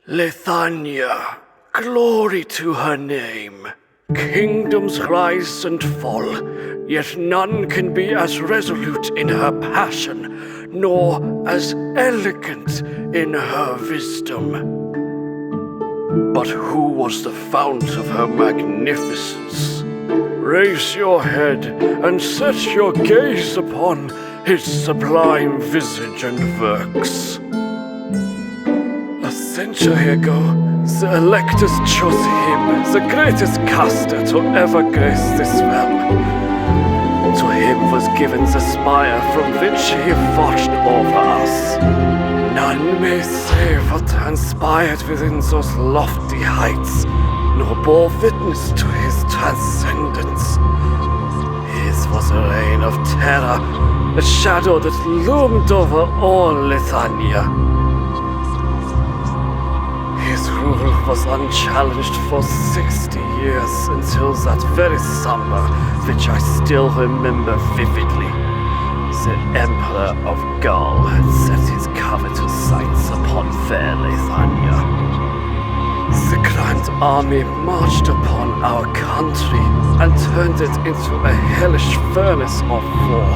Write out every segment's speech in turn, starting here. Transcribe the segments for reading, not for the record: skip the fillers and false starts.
Leithania, glory to her name. Kingdoms rise and fall, yet none can be as resolute in her passion, nor as elegant in her wisdom. But who was the fount of her magnificence? Raise your head and set your gaze upon his sublime visage and works. A century ago, the electors chose him, the greatest caster to ever grace this realm. To him was given the spire from which he watched over us. None may say what transpired within those lofty heights, nor bore witness to his transcendence. His was a reign of terror, a shadow that loomed over all Leithania. His rule was unchallenged for 60 years until that very summer, which I still remember vividly. The Emperor of Gaul had set his covetous sights upon fair Leithania. The Grand Army marched upon our country and turned it into a hellish furnace of war.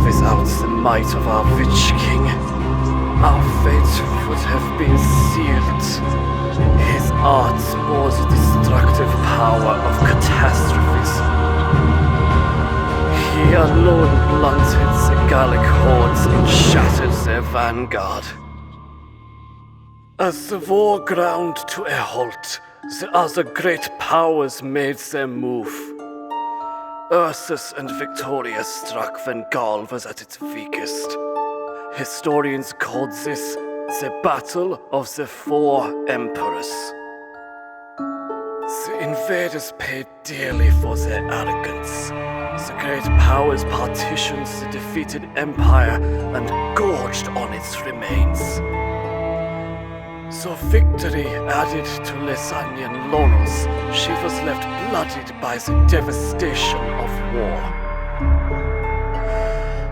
Without the might of our Witch King, our fate would have been sealed. His arts bore the destructive power of catastrophes. He alone blunted the Gallic hordes and shattered their vanguard. As the war ground to a halt, the other great powers made their move. Ursus and Victoria struck when Gaul was at its weakest. Historians called this the Battle of the Four Emperors. The invaders paid dearly for their arrogance. The great powers partitioned the defeated empire and gorged on its remains. So victory added to Leithanian laurels, she was left bloodied by the devastation of war.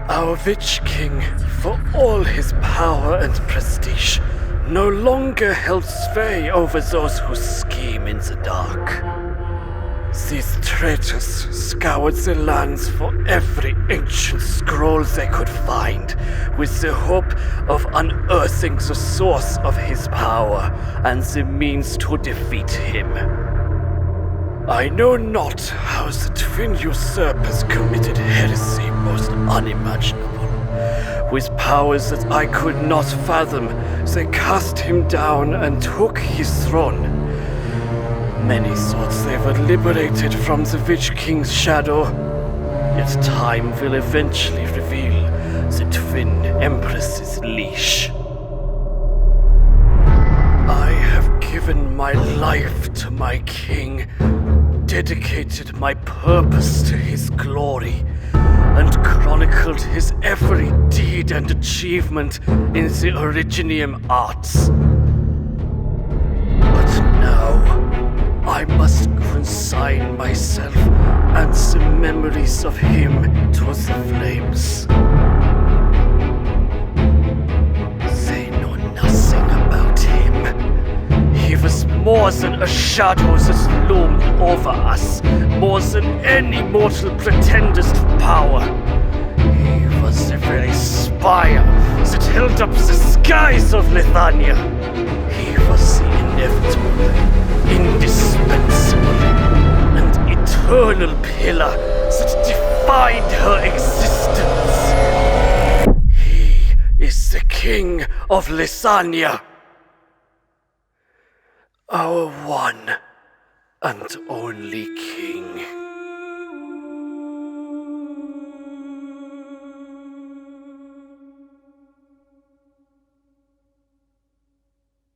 Our Witch King, for all his power and prestige, no longer held sway over those who scheme in the dark. These traitors scoured the lands for every ancient scroll they could find, with the hope of unearthing the source of his power and the means to defeat him. I know not how the twin usurpers committed heresy most unimaginable. With powers that I could not fathom, they cast him down and took his throne. Many thought they were liberated from the Witch King's shadow, yet time will eventually reveal the twin empress's leash. I have given my life to my king, dedicated my purpose to his glory, and chronicled his every deed and achievement in the Originium arts. But now, I must consign myself and the memories of him to the flames. They know nothing about him. He was more than a shadow that loomed over us, more than any mortal pretenders to power. He was the very spire that held up the skies of Leithania. He was the inevitable, indispensable, and eternal pillar that defined her existence. He is the King of Leithania. Our one and only King.